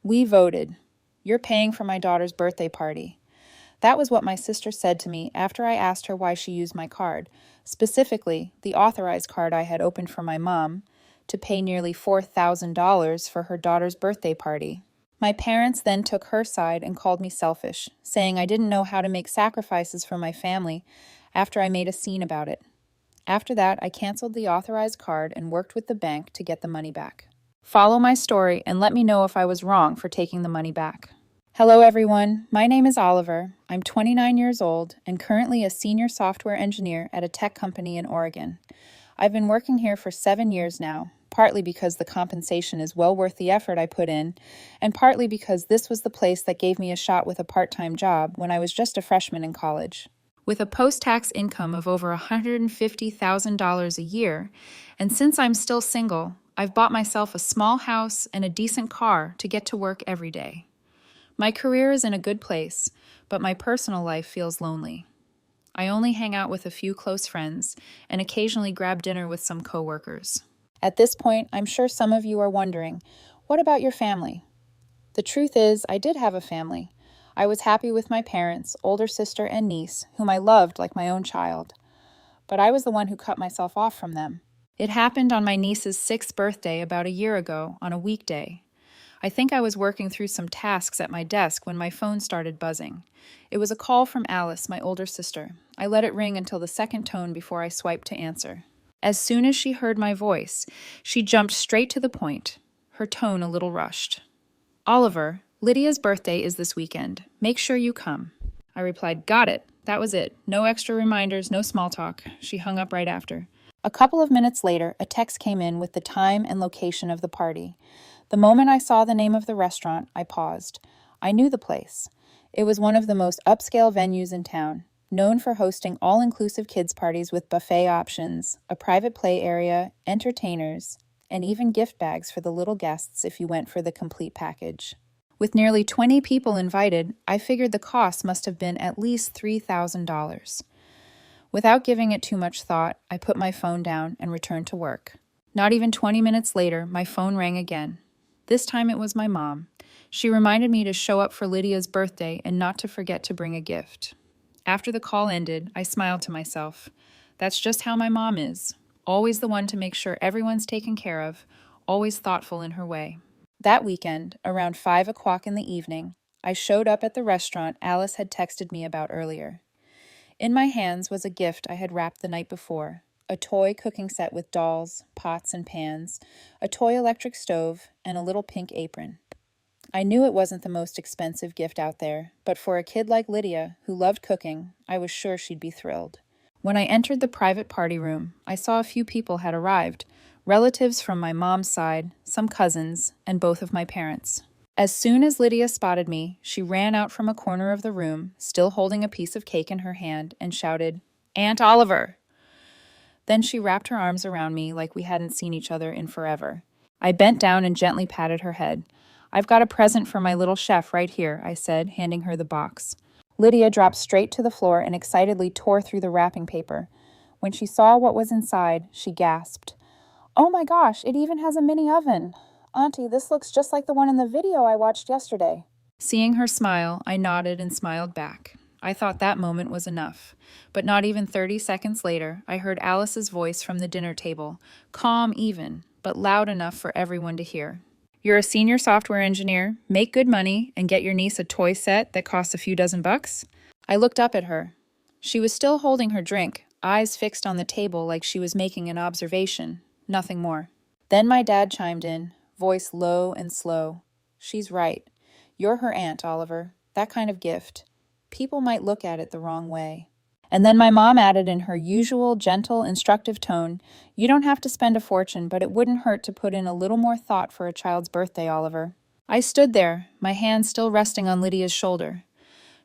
We voted. You're paying for my daughter's birthday party. That was what my sister said to me after I asked her why she used my card, specifically the authorized card I had opened for my mom, to pay nearly $4,000 for her daughter's birthday party. My parents then took her side and called me selfish, saying I didn't know how to make sacrifices for my family after I made a scene about it. After that, I canceled the authorized card and worked with the bank to get the money back. Follow my story and let me know if I was wrong for taking the money back. Hello everyone, my name is Oliver. I'm 29 years old and currently a senior software engineer at a tech company in Oregon. I've been working here for 7 years now, partly because the compensation is well worth the effort I put in, and partly because this was the place that gave me a shot with a part-time job when I was just a freshman in college. With a post-tax income of over $150,000 a year, and since I'm still single, I've bought myself a small house and a decent car to get to work every day. My career is in a good place, but my personal life feels lonely. I only hang out with a few close friends and occasionally grab dinner with some coworkers. At this point, I'm sure some of you are wondering, what about your family? The truth is, I did have a family. I was happy with my parents, older sister, and niece, whom I loved like my own child. But I was the one who cut myself off from them. It happened on my niece's 6th birthday about a year ago on a weekday. I think I was working through some tasks at my desk when my phone started buzzing. It was a call from Alice, my older sister. I let it ring until the second tone before I swiped to answer. As soon as she heard my voice, she jumped straight to the point, her tone a little rushed. "Oliver, Lydia's birthday is this weekend. Make sure you come." I replied, "Got it." That was it. No extra reminders, no small talk. She hung up right after. A couple of minutes later, a text came in with the time and location of the party. The moment I saw the name of the restaurant, I paused. I knew the place. It was one of the most upscale venues in town, known for hosting all-inclusive kids' parties with buffet options, a private play area, entertainers, and even gift bags for the little guests if you went for the complete package. With nearly 20 people invited, I figured the cost must have been at least $3,000. Without giving it too much thought, I put my phone down and returned to work. Not even 20 minutes later, my phone rang again. This time it was my mom. She reminded me to show up for Lydia's birthday and not to forget to bring a gift. After the call ended, I smiled to myself. That's just how my mom is. Always the one to make sure everyone's taken care of, always thoughtful in her way. That weekend, around 5 o'clock in the evening, I showed up at the restaurant Alice had texted me about earlier. In my hands was a gift I had wrapped the night before, a toy cooking set with dolls, pots, and pans, a toy electric stove, and a little pink apron. I knew it wasn't the most expensive gift out there, but for a kid like Lydia, who loved cooking, I was sure she'd be thrilled. When I entered the private party room, I saw a few people had arrived, relatives from my mom's side, some cousins, and both of my parents. As soon as Lydia spotted me, she ran out from a corner of the room, still holding a piece of cake in her hand, and shouted, "Aunt Oliver!" Then she wrapped her arms around me like we hadn't seen each other in forever. I bent down and gently patted her head. "I've got a present for my little chef right here," I said, handing her the box. Lydia dropped straight to the floor and excitedly tore through the wrapping paper. When she saw what was inside, she gasped. "Oh my gosh, it even has a mini oven. Auntie, this looks just like the one in the video I watched yesterday." Seeing her smile, I nodded and smiled back. I thought that moment was enough. But not even 30 seconds later, I heard Alice's voice from the dinner table, calm even, but loud enough for everyone to hear. "You're a senior software engineer, make good money, and get your niece a toy set that costs a few dozen bucks?" I looked up at her. She was still holding her drink, eyes fixed on the table like she was making an observation, nothing more. Then my dad chimed in, voice low and slow. "She's right. You're her aunt, Oliver. That kind of gift. People might look at it the wrong way." And then my mom added in her usual gentle, instructive tone, "You don't have to spend a fortune, but it wouldn't hurt to put in a little more thought for a child's birthday, Oliver." I stood there, my hand still resting on Lydia's shoulder.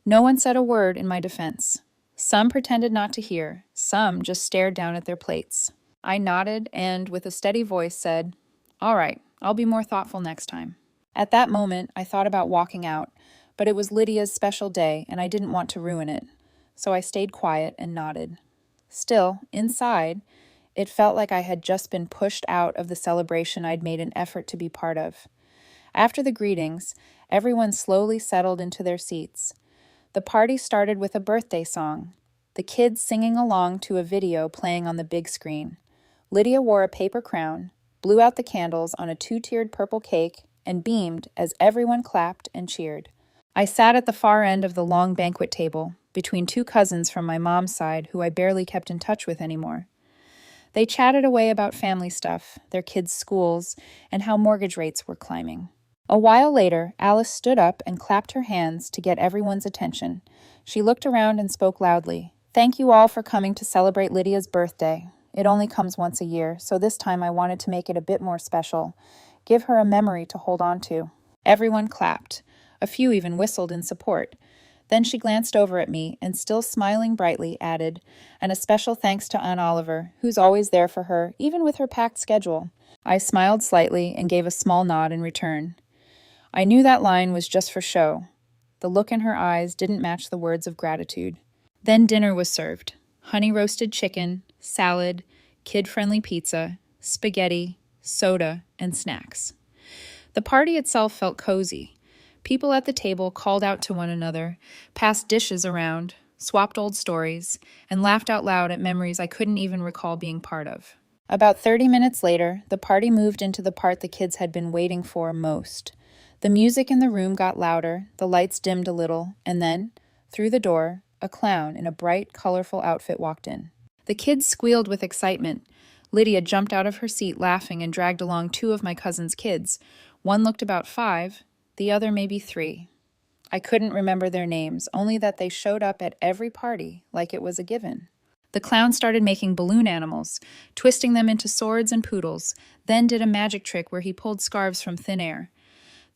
No one said a word in my defense. Some pretended not to hear, some just stared down at their plates. I nodded and, with a steady voice, said, "All right, I'll be more thoughtful next time." At that moment, I thought about walking out, but it was Lydia's special day and I didn't want to ruin it, so I stayed quiet and nodded. Still, inside, it felt like I had just been pushed out of the celebration I'd made an effort to be part of. After the greetings, everyone slowly settled into their seats. The party started with a birthday song, the kids singing along to a video playing on the big screen. Lydia wore a paper crown, blew out the candles on a two-tiered purple cake, and beamed as everyone clapped and cheered. I sat at the far end of the long banquet table, between two cousins from my mom's side who I barely kept in touch with anymore. They chatted away about family stuff, their kids' schools, and how mortgage rates were climbing. A while later, Alice stood up and clapped her hands to get everyone's attention. She looked around and spoke loudly. "Thank you all for coming to celebrate Lydia's birthday. It only comes once a year, so this time I wanted to make it a bit more special. Give her a memory to hold on to." Everyone clapped. A few even whistled in support. Then she glanced over at me and, still smiling brightly, added, "And a special thanks to Aunt Oliver, who's always there for her, even with her packed schedule." I smiled slightly and gave a small nod in return. I knew that line was just for show. The look in her eyes didn't match the words of gratitude. Then dinner was served. Honey-roasted chicken, salad, kid-friendly pizza, spaghetti, soda, and snacks. The party itself felt cozy. People at the table called out to one another, passed dishes around, swapped old stories, and laughed out loud at memories I couldn't even recall being part of. About 30 minutes later, the party moved into the part the kids had been waiting for most. The music in the room got louder, the lights dimmed a little, and then, through the door, a clown in a bright, colorful outfit walked in. The kids squealed with excitement. Lydia jumped out of her seat laughing and dragged along two of my cousin's kids. One looked about 5, the other maybe 3. I couldn't remember their names, only that they showed up at every party like it was a given. The clown started making balloon animals, twisting them into swords and poodles, then did a magic trick where he pulled scarves from thin air.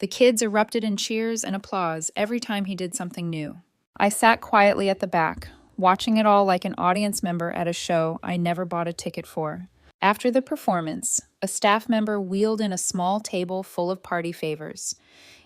The kids erupted in cheers and applause every time he did something new. I sat quietly at the back, watching it all like an audience member at a show I never bought a ticket for. After the performance, a staff member wheeled in a small table full of party favors.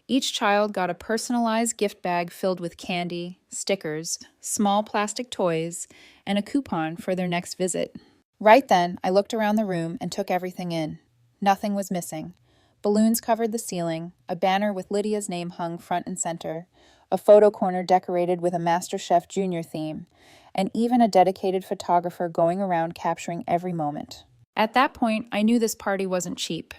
Each child got a personalized gift bag filled with candy, stickers, small plastic toys, and a coupon for their next visit. Right then, I looked around the room and took everything in. Nothing was missing. Balloons covered the ceiling, a banner with Lydia's name hung front and center, a photo corner decorated with a MasterChef Junior theme, and even a dedicated photographer going around capturing every moment. At that point, I knew this party wasn't cheap.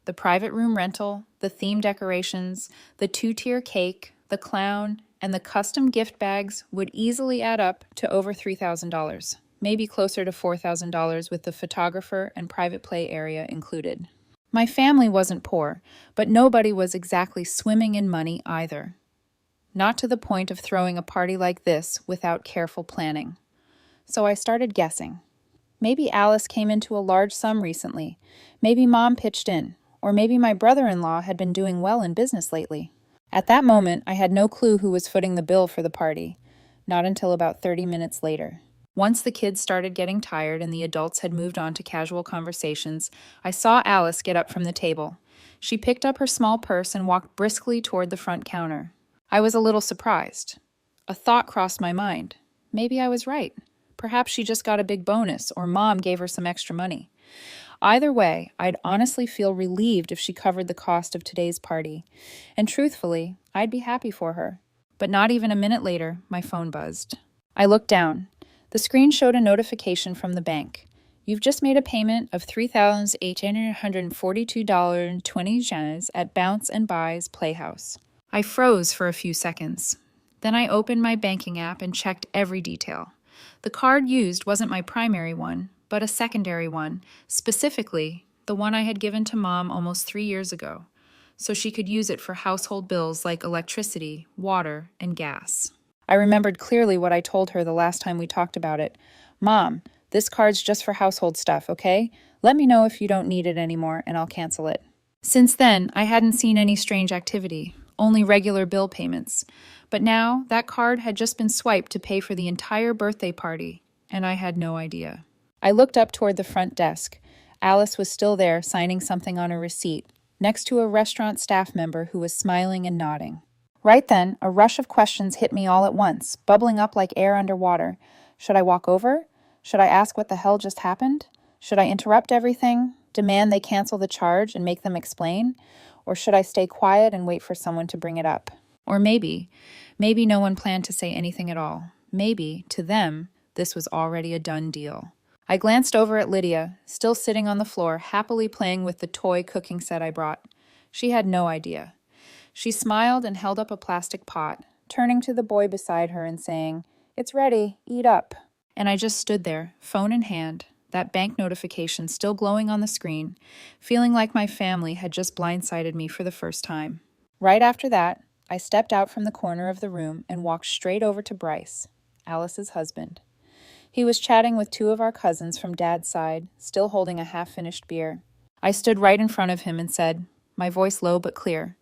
The private room rental, the theme decorations, the 2-tier cake, the clown, and the custom gift bags would easily add up to over $3,000, maybe closer to $4,000 with the photographer and private play area included. My family wasn't poor, but nobody was exactly swimming in money either. Not to the point of throwing a party like this without careful planning. So I started guessing. Maybe Alice came into a large sum recently. Maybe Mom pitched in. Or maybe my brother-in-law had been doing well in business lately. At that moment, I had no clue who was footing the bill for the party. Not until about 30 minutes later. Once the kids started getting tired and the adults had moved on to casual conversations, I saw Alice get up from the table. She picked up her small purse and walked briskly toward the front counter. I was a little surprised. A thought crossed my mind. Maybe I was right. Perhaps she just got a big bonus, or Mom gave her some extra money. Either way, I'd honestly feel relieved if she covered the cost of today's party. And truthfully, I'd be happy for her. But not even a minute later, my phone buzzed. I looked down. The screen showed a notification from the bank. You've just made a payment of $3,842.20 at Bounce and Buy's Playhouse. I froze for a few seconds. Then I opened my banking app and checked every detail. The card used wasn't my primary one, but a secondary one, specifically the one I had given to Mom almost 3 years ago, so she could use it for household bills like electricity, water, and gas. I remembered clearly what I told her the last time we talked about it. "Mom, this card's just for household stuff, okay? Let me know if you don't need it anymore and I'll cancel it." Since then, I hadn't seen any strange activity, only regular bill payments. But now, that card had just been swiped to pay for the entire birthday party, and I had no idea. I looked up toward the front desk. Alice was still there, signing something on a receipt, next to a restaurant staff member who was smiling and nodding. Right then, a rush of questions hit me all at once, bubbling up like air underwater. Should I walk over? Should I ask what the hell just happened? Should I interrupt everything, demand they cancel the charge and make them explain? Or should I stay quiet and wait for someone to bring it up? Or maybe no one planned to say anything at all. Maybe, to them, this was already a done deal. I glanced over at Lydia, still sitting on the floor, happily playing with the toy cooking set I brought. She had no idea. She smiled and held up a plastic pot, turning to the boy beside her and saying, "It's ready, eat up." And I just stood there, phone in hand, that bank notification still glowing on the screen, feeling like my family had just blindsided me for the first time. Right after that, I stepped out from the corner of the room and walked straight over to Bryce, Alice's husband. He was chatting with two of our cousins from Dad's side, still holding a half-finished beer. I stood right in front of him and said, my voice low but clear,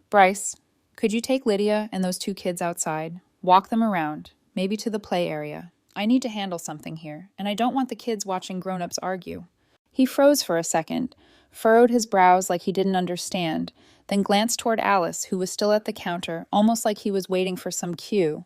"Bryce, could you take Lydia and those two kids outside? Walk them around, maybe to the play area. I need to handle something here, and I don't want the kids watching grown-ups argue." He froze for a second, furrowed his brows like he didn't understand, then glanced toward Alice, who was still at the counter, almost like he was waiting for some cue.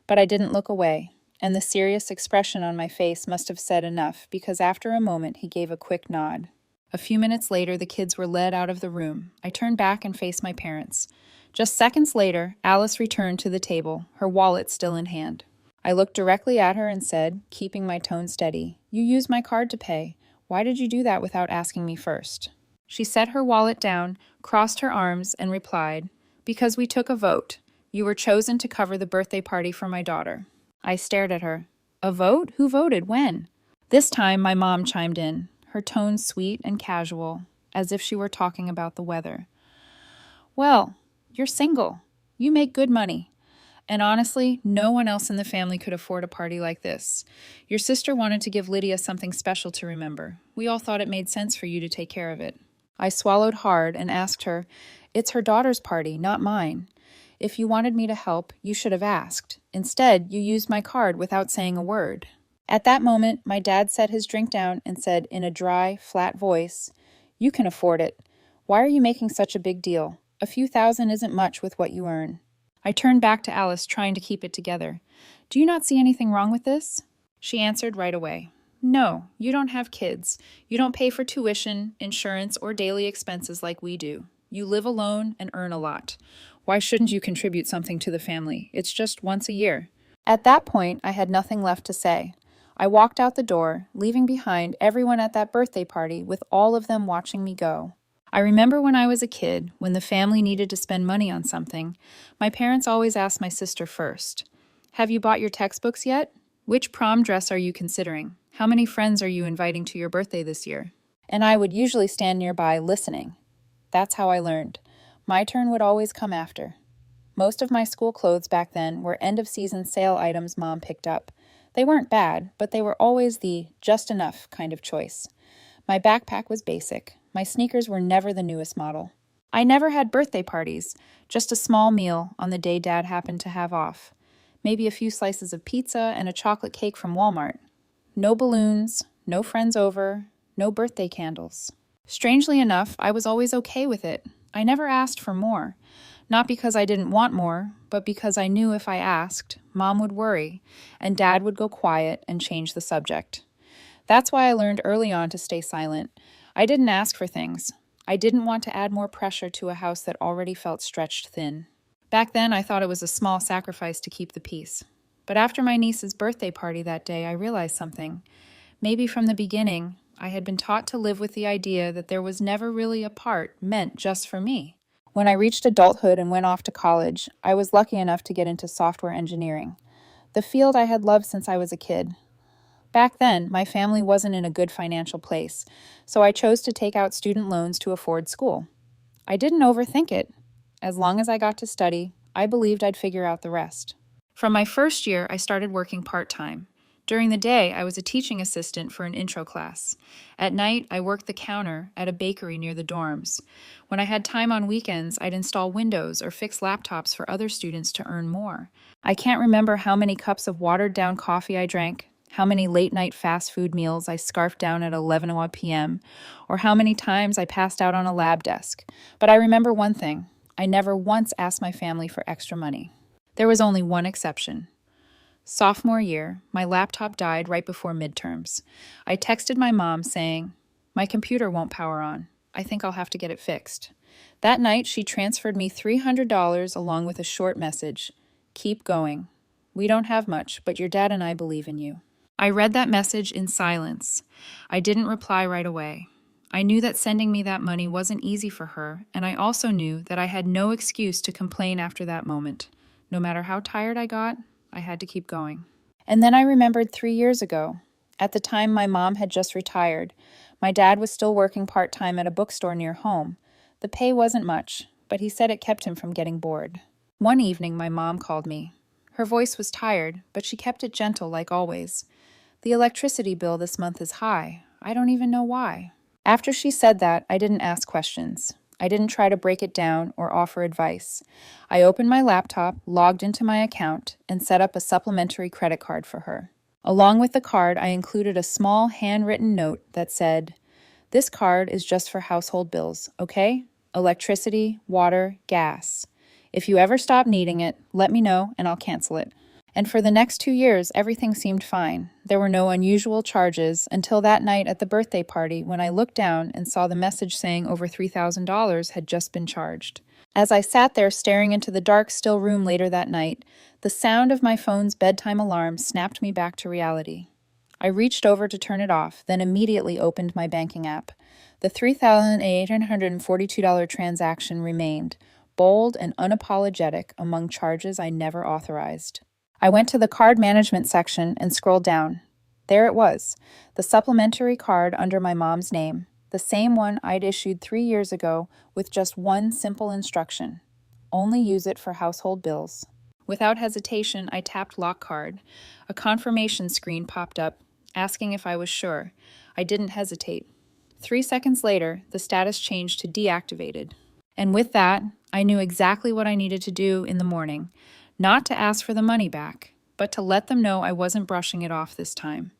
But I didn't look away, and the serious expression on my face must have said enough, because after a moment he gave a quick nod. A few minutes later, the kids were led out of the room. I turned back and faced my parents. Just seconds later, Alice returned to the table, her wallet still in hand. I looked directly at her and said, keeping my tone steady, "You used my card to pay. Why did you do that without asking me first?" She set her wallet down, crossed her arms, and replied, "Because we took a vote. You were chosen to cover the birthday party for my daughter." I stared at her. "A vote? Who voted? When?" This time my mom chimed in, her tone sweet and casual, as if she were talking about the weather. "Well, you're single. You make good money. And honestly, no one else in the family could afford a party like this. Your sister wanted to give Lydia something special to remember. We all thought it made sense for you to take care of it." I swallowed hard and asked her, "It's her daughter's party, not mine. If you wanted me to help, you should have asked. Instead, you used my card without saying a word." At that moment, my dad set his drink down and said in a dry, flat voice, "You can afford it. Why are you making such a big deal? A few thousand isn't much with what you earn." I turned back to Alice, trying to keep it together. "Do you not see anything wrong with this?" She answered right away, "No, you don't have kids. You don't pay for tuition, insurance, or daily expenses like we do. You live alone and earn a lot. Why shouldn't you contribute something to the family? It's just once a year." At that point, I had nothing left to say. I walked out the door, leaving behind everyone at that birthday party with all of them watching me go. I remember when I was a kid, when the family needed to spend money on something, my parents always asked my sister first, "Have you bought your textbooks yet? Which prom dress are you considering? How many friends are you inviting to your birthday this year?" And I would usually stand nearby listening. That's how I learned. My turn would always come after. Most of my school clothes back then were end-of-season sale items Mom picked up. They weren't bad, but they were always the just enough kind of choice. My backpack was basic. My sneakers were never the newest model. I never had birthday parties, just a small meal on the day Dad happened to have off. Maybe a few slices of pizza and a chocolate cake from Walmart. No balloons, no friends over, no birthday candles. Strangely enough, I was always okay with it. I never asked for more. Not because I didn't want more, but because I knew if I asked, Mom would worry, and Dad would go quiet and change the subject. That's why I learned early on to stay silent. I didn't ask for things. I didn't want to add more pressure to a house that already felt stretched thin. Back then, I thought it was a small sacrifice to keep the peace. But after my niece's birthday party that day, I realized something. Maybe from the beginning, I had been taught to live with the idea that there was never really a part meant just for me. When I reached adulthood and went off to college, I was lucky enough to get into software engineering, the field I had loved since I was a kid. Back then, my family wasn't in a good financial place, so I chose to take out student loans to afford school. I didn't overthink it. As long as I got to study, I believed I'd figure out the rest. From my first year, I started working part-time. During the day, I was a teaching assistant for an intro class. At night, I worked the counter at a bakery near the dorms. When I had time on weekends, I'd install windows or fix laptops for other students to earn more. I can't remember how many cups of watered-down coffee I drank, how many late-night fast food meals I scarfed down at 11 p.m., or how many times I passed out on a lab desk. But I remember one thing. I never once asked my family for extra money. There was only one exception. Sophomore year, my laptop died right before midterms. I texted my mom saying, "My computer won't power on. I think I'll have to get it fixed." That night, she transferred me $300 along with a short message. Keep going. We don't have much, but your dad and I believe in you. I read that message in silence. I didn't reply right away. I knew that sending me that money wasn't easy for her, and I also knew that I had no excuse to complain after that moment. No matter how tired I got, I had to keep going. And then I remembered 3 years ago. At the time, my mom had just retired. My dad was still working part-time at a bookstore near home. The pay wasn't much, but he said it kept him from getting bored. One evening, my mom called me. Her voice was tired, but she kept it gentle like always. The electricity bill this month is high. I don't even know why. After she said that, I didn't ask questions. I didn't try to break it down or offer advice. I opened my laptop, logged into my account, and set up a supplementary credit card for her. Along with the card, I included a small handwritten note that said, "This card is just for household bills, okay? Electricity, water, gas. If you ever stop needing it, let me know and I'll cancel it." And for the next 2 years, everything seemed fine. There were no unusual charges until that night at the birthday party when I looked down and saw the message saying over $3,000 had just been charged. As I sat there staring into the dark, still room later that night, the sound of my phone's bedtime alarm snapped me back to reality. I reached over to turn it off, then immediately opened my banking app. The $3,842 transaction remained, bold and unapologetic among charges I never authorized. I went to the card management section and scrolled down. There it was, the supplementary card under my mom's name, the same one I'd issued 3 years ago with just one simple instruction: only use it for household bills. Without hesitation, I tapped Lock Card. A confirmation screen popped up, asking if I was sure. I didn't hesitate. 3 seconds later, the status changed to deactivated. And with that, I knew exactly what I needed to do in the morning. Not to ask for the money back, but to let them know I wasn't brushing it off this time.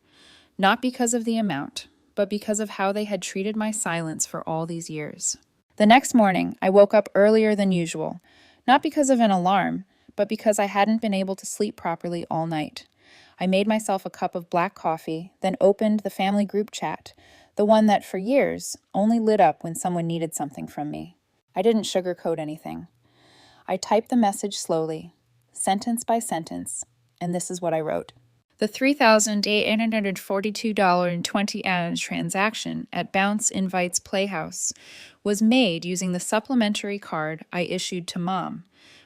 Not because of the amount, but because of how they had treated my silence for all these years. The next morning, I woke up earlier than usual, not because of an alarm, but because I hadn't been able to sleep properly all night. I made myself a cup of black coffee, then opened the family group chat, the one that for years only lit up when someone needed something from me. I didn't sugarcoat anything. I typed the message slowly, sentence by sentence, and this is what I wrote. The $3,842.20 transaction at Bounce Invites Playhouse was made using the supplementary card I issued to Mom,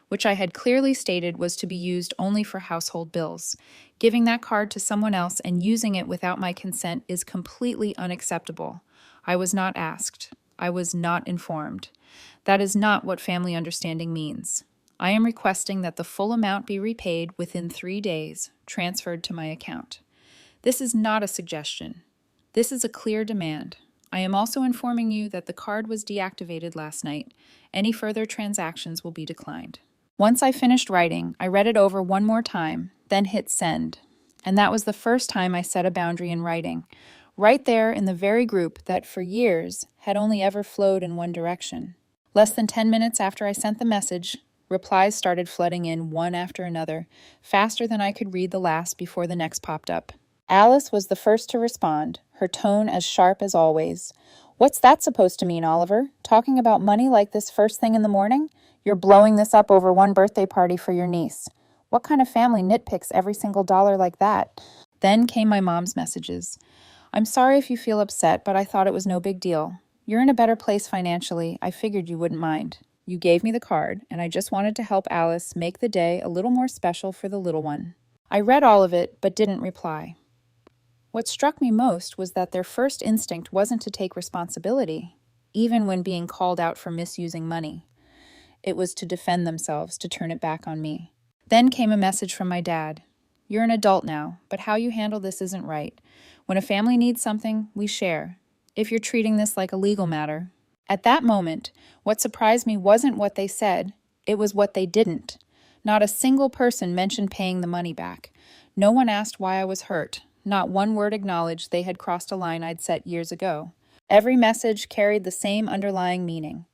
which I had clearly stated was to be used only for household bills. Giving that card to someone else and using it without my consent is completely unacceptable. I was not asked. I was not informed. That is not what family understanding means. I am requesting that the full amount be repaid within 3 days, transferred to my account. This is not a suggestion. This is a clear demand. I am also informing you that the card was deactivated last night. Any further transactions will be declined. Once I finished writing, I read it over one more time, then hit send. And that was the first time I set a boundary in writing, right there in the very group that for years had only ever flowed in one direction. Less than 10 minutes after I sent the message, replies started flooding in one after another, faster than I could read the last before the next popped up. Alice was the first to respond, her tone as sharp as always. "What's that supposed to mean, Oliver? Talking about money like this first thing in the morning? You're blowing this up over one birthday party for your niece. What kind of family nitpicks every single dollar like that?" Then came my mom's messages. "I'm sorry if you feel upset, but I thought it was no big deal. You're in a better place financially. I figured you wouldn't mind. You gave me the card, and I just wanted to help Alice make the day a little more special for the little one." I read all of it, but didn't reply. What struck me most was that their first instinct wasn't to take responsibility, even when being called out for misusing money. It was to defend themselves, to turn it back on me. Then came a message from my dad. "You're an adult now, but how you handle this isn't right. When a family needs something, we share. If you're treating this like a legal matter." At that moment, what surprised me wasn't what they said, it was what they didn't. Not a single person mentioned paying the money back. No one asked why I was hurt. Not one word acknowledged they had crossed a line I'd set years ago. Every message carried the same underlying meaning.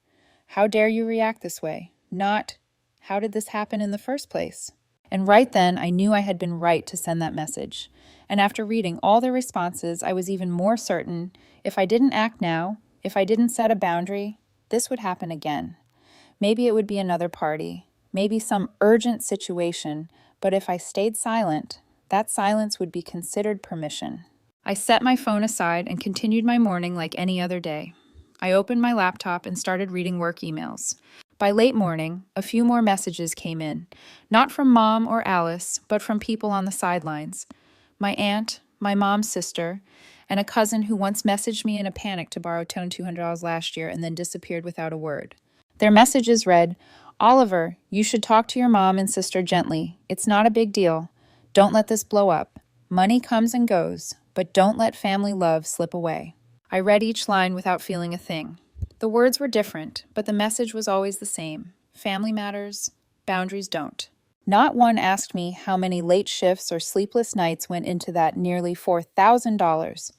How dare you react this way? Not, how did this happen in the first place? And right then, I knew I had been right to send that message. And after reading all their responses, I was even more certain if I didn't act now, if I didn't set a boundary, This would happen again. Maybe it would be another party, maybe some urgent situation, but if I stayed silent, that silence would be considered permission. I set my phone aside and continued my morning like any other day. I opened my laptop and started reading work emails. By late morning, a few more messages came in, not from Mom or Alice, but from people on the sidelines. My aunt, my mom's sister, and a cousin who once messaged me in a panic to borrow Tone $200 last year and then disappeared without a word. Their messages read, "Oliver, you should talk to your mom and sister gently. It's not a big deal. Don't let this blow up. Money comes and goes, but don't let family love slip away." I read each line without feeling a thing. The words were different, but the message was always the same. Family matters, boundaries don't. Not one asked me how many late shifts or sleepless nights went into that nearly $4,000.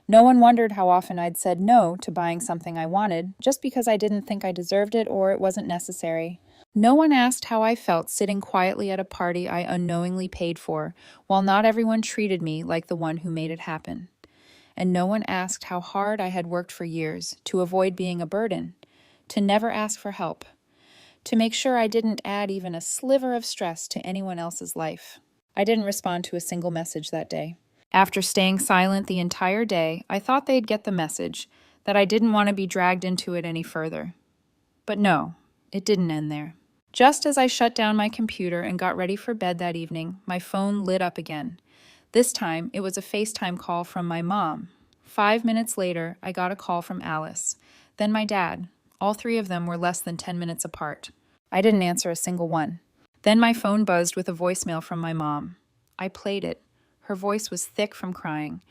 No one wondered how often I'd said no to buying something I wanted just because I didn't think I deserved it or it wasn't necessary. No one asked how I felt sitting quietly at a party I unknowingly paid for, while not everyone treated me like the one who made it happen. And no one asked how hard I had worked for years to avoid being a burden, to never ask for help, to make sure I didn't add even a sliver of stress to anyone else's life. I didn't respond to a single message that day. After staying silent the entire day, I thought they'd get the message, that I didn't want to be dragged into it any further. But no, it didn't end there. Just as I shut down my computer and got ready for bed that evening, my phone lit up again. This time, it was a FaceTime call from my mom. 5 minutes later, I got a call from Alice. Then my dad. All three of them were less than 10 minutes apart. I didn't answer a single one. Then my phone buzzed with a voicemail from my mom. I played it. Her voice was thick from crying.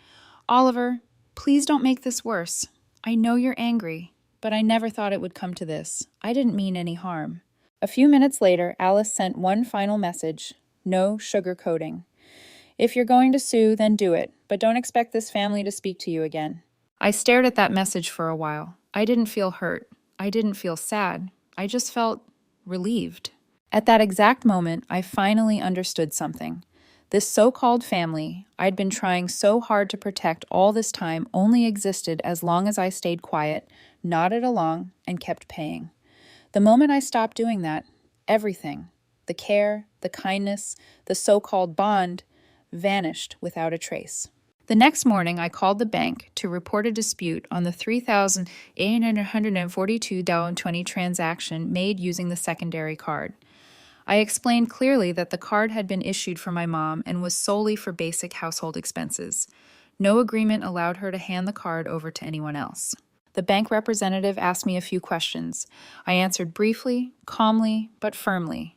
"Oliver, please don't make this worse. I know you're angry, but I never thought it would come to this. I didn't mean any harm." A few minutes later, Alice sent one final message. No sugarcoating. "If you're going to sue, then do it, but don't expect this family to speak to you again." I stared at that message for a while. I didn't feel hurt. I didn't feel sad. I just felt relieved. At that exact moment, I finally understood something. This so-called family I'd been trying so hard to protect all this time only existed as long as I stayed quiet, nodded along, and kept paying. The moment I stopped doing that, everything, the care, the kindness, the so-called bond, vanished without a trace. The next morning, I called the bank to report a dispute on the $3,842.20 transaction made using the secondary card. I explained clearly that the card had been issued for my mom and was solely for basic household expenses. No agreement allowed her to hand the card over to anyone else. The bank representative asked me a few questions. I answered briefly, calmly, but firmly.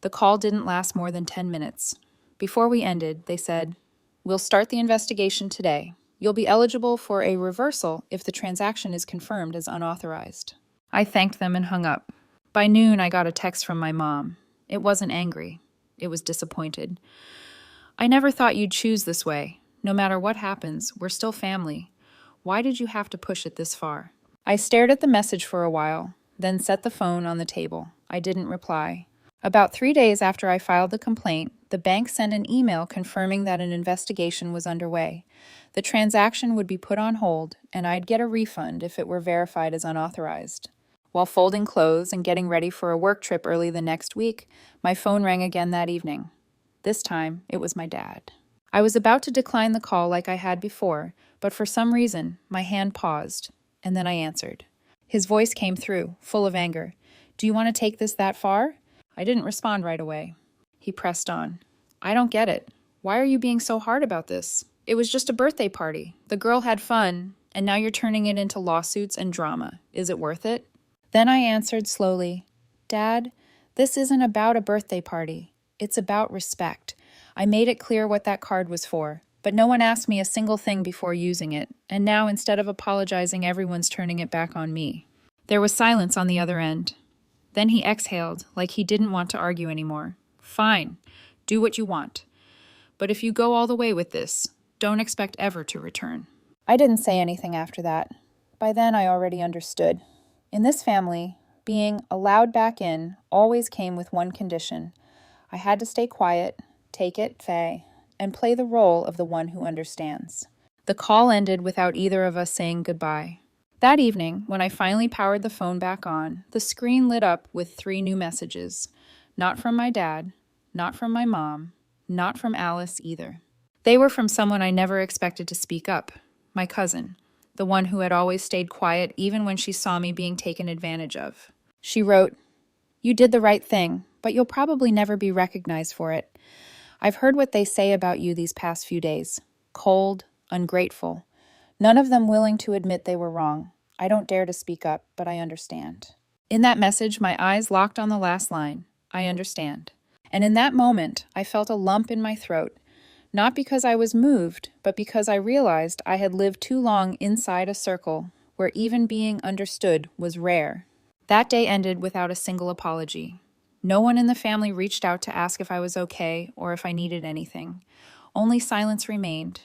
The call didn't last more than 10 minutes. Before we ended, they said, "We'll start the investigation today. You'll be eligible for a reversal if the transaction is confirmed as unauthorized." I thanked them and hung up. By noon, I got a text from my mom. It wasn't angry. It was disappointed. "I never thought you'd choose this way. No matter what happens, we're still family. Why did you have to push it this far?" I stared at the message for a while, then set the phone on the table. I didn't reply. About 3 days after I filed the complaint, the bank sent an email confirming that an investigation was underway. The transaction would be put on hold, and I'd get a refund if it were verified as unauthorized. While folding clothes and getting ready for a work trip early the next week, my phone rang again that evening. This time, it was my dad. I was about to decline the call like I had before, but for some reason, my hand paused, and then I answered. His voice came through, full of anger. "Do you want to take this that far?" I didn't respond right away. He pressed on. "I don't get it. Why are you being so hard about this? It was just a birthday party. The girl had fun, and now you're turning it into lawsuits and drama. Is it worth it?" Then I answered slowly, "Dad, this isn't about a birthday party. It's about respect. I made it clear what that card was for, but no one asked me a single thing before using it, and now instead of apologizing, everyone's turning it back on me." There was silence on the other end. Then he exhaled, like he didn't want to argue anymore. "Fine, do what you want. But if you go all the way with this, don't expect ever to return." I didn't say anything after that. By then I already understood. In this family, being allowed back in always came with one condition. I had to stay quiet, take it, Faye, and play the role of the one who understands. The call ended without either of us saying goodbye. That evening, when I finally powered the phone back on, the screen lit up with 3 new messages. Not from my dad, not from my mom, not from Alice either. They were from someone I never expected to speak up, my cousin, the one who had always stayed quiet even when she saw me being taken advantage of. She wrote, "You did the right thing, but you'll probably never be recognized for it. I've heard what they say about you these past few days. Cold, ungrateful. None of them willing to admit they were wrong. I don't dare to speak up, but I understand." In that message, my eyes locked on the last line, "I understand." And in that moment, I felt a lump in my throat, not because I was moved, but because I realized I had lived too long inside a circle where even being understood was rare. That day ended without a single apology. No one in the family reached out to ask if I was okay or if I needed anything. Only silence remained.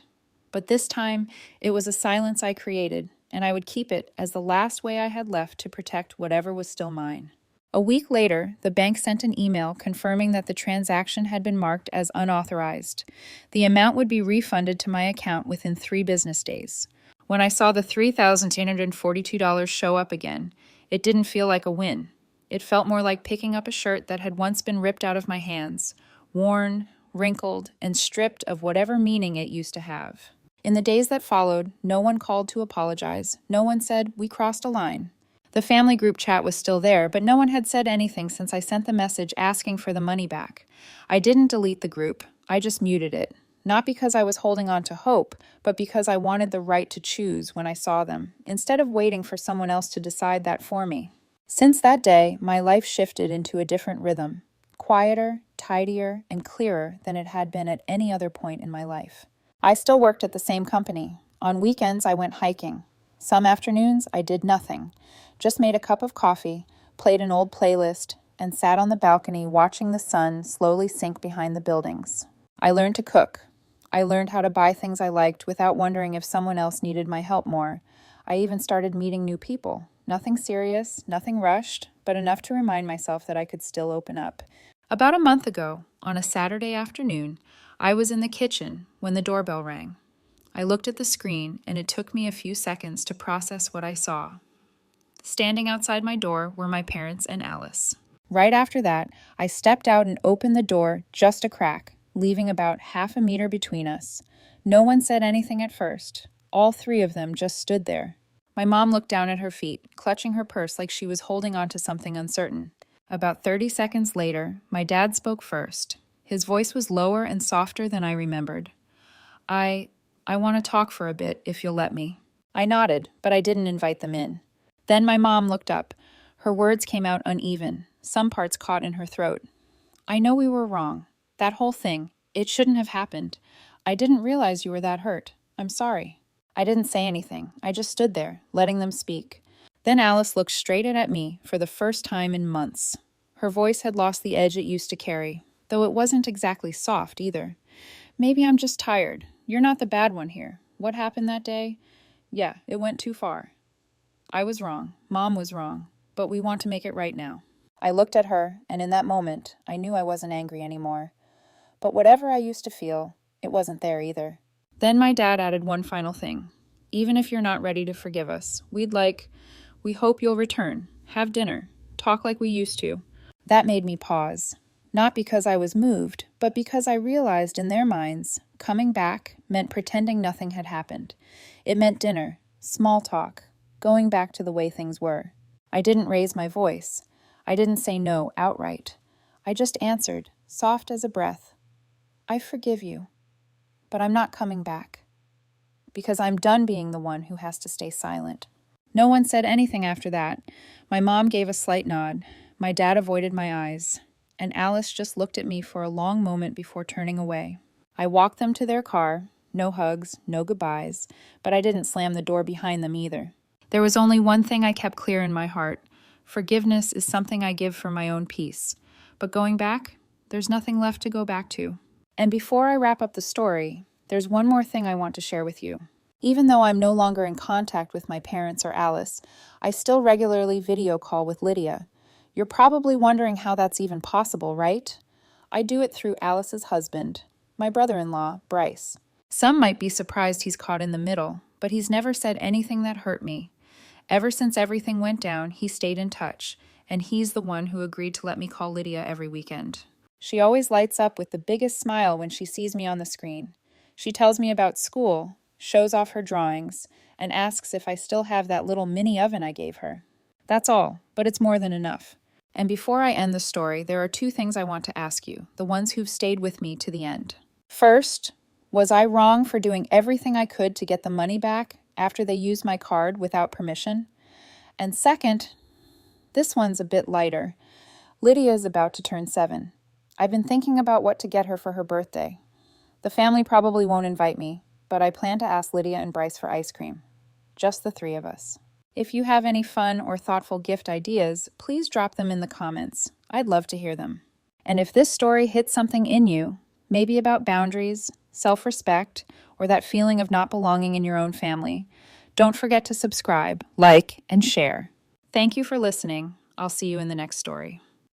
But this time, it was a silence I created, and I would keep it as the last way I had left to protect whatever was still mine. A week later, the bank sent an email confirming that the transaction had been marked as unauthorized. The amount would be refunded to my account within 3 business days. When I saw the $3,842 show up again, it didn't feel like a win. It felt more like picking up a shirt that had once been ripped out of my hands, worn, wrinkled, and stripped of whatever meaning it used to have. In the days that followed, no one called to apologize. No one said, "We crossed a line." The family group chat was still there, but no one had said anything since I sent the message asking for the money back. I didn't delete the group. I just muted it. Not because I was holding on to hope, but because I wanted the right to choose when I saw them, instead of waiting for someone else to decide that for me. Since that day, my life shifted into a different rhythm, quieter, tidier, and clearer than it had been at any other point in my life. I still worked at the same company. On weekends, I went hiking. Some afternoons, I did nothing, just made a cup of coffee, played an old playlist, and sat on the balcony watching the sun slowly sink behind the buildings. I learned to cook. I learned how to buy things I liked without wondering if someone else needed my help more. I even started meeting new people. Nothing serious, nothing rushed, but enough to remind myself that I could still open up. About a month ago, on a Saturday afternoon, I was in the kitchen when the doorbell rang. I looked at the screen, and it took me a few seconds to process what I saw. Standing outside my door were my parents and Alice. Right after that, I stepped out and opened the door just a crack, leaving about half a meter between us. No one said anything at first. All 3 of them just stood there. My mom looked down at her feet, clutching her purse like she was holding on to something uncertain. About 30 seconds later, my dad spoke first. His voice was lower and softer than I remembered. I want to talk for a bit, if you'll let me." I nodded, but I didn't invite them in. Then my mom looked up. Her words came out uneven, some parts caught in her throat. "I know we were wrong. That whole thing, it shouldn't have happened. I didn't realize you were that hurt. I'm sorry." I didn't say anything. I just stood there, letting them speak. Then Alice looked straight at me for the first time in months. Her voice had lost the edge it used to carry, though it wasn't exactly soft either. "Maybe I'm just tired. You're not the bad one here. What happened that day? Yeah, it went too far. I was wrong. Mom was wrong. But we want to make it right now." I looked at her, and in that moment, I knew I wasn't angry anymore. But whatever I used to feel, it wasn't there either. Then my dad added one final thing. "Even if you're not ready to forgive us, we hope you'll return, have dinner, talk like we used to." That made me pause. Not because I was moved, but because I realized in their minds, coming back meant pretending nothing had happened. It meant dinner, small talk, going back to the way things were. I didn't raise my voice. I didn't say no outright. I just answered, soft as a breath, "I forgive you, but I'm not coming back." Because I'm done being the one who has to stay silent. No one said anything after that. My mom gave a slight nod. My dad avoided my eyes. And Alice just looked at me for a long moment before turning away. I walked them to their car. No hugs, no goodbyes, but I didn't slam the door behind them either. There was only one thing I kept clear in my heart. Forgiveness is something I give for my own peace. But going back, there's nothing left to go back to. And before I wrap up the story, there's one more thing I want to share with you. Even though I'm no longer in contact with my parents or Alice, I still regularly video call with Lydia. You're probably wondering how that's even possible, right? I do it through Alice's husband, my brother-in-law, Bryce. Some might be surprised he's caught in the middle, but he's never said anything that hurt me. Ever since everything went down, he stayed in touch, and he's the one who agreed to let me call Lydia every weekend. She always lights up with the biggest smile when she sees me on the screen. She tells me about school, shows off her drawings, and asks if I still have that little mini oven I gave her. That's all, but it's more than enough. And before I end the story, there are two things I want to ask you, the ones who've stayed with me to the end. First, was I wrong for doing everything I could to get the money back after they used my card without permission? And second, this one's a bit lighter. Lydia is about to turn 7. I've been thinking about what to get her for her birthday. The family probably won't invite me, but I plan to ask Lydia and Bryce for ice cream. Just the 3 of us. If you have any fun or thoughtful gift ideas, please drop them in the comments. I'd love to hear them. And if this story hit something in you, maybe about boundaries, self-respect, or that feeling of not belonging in your own family, don't forget to subscribe, like, and share. Thank you for listening. I'll see you in the next story.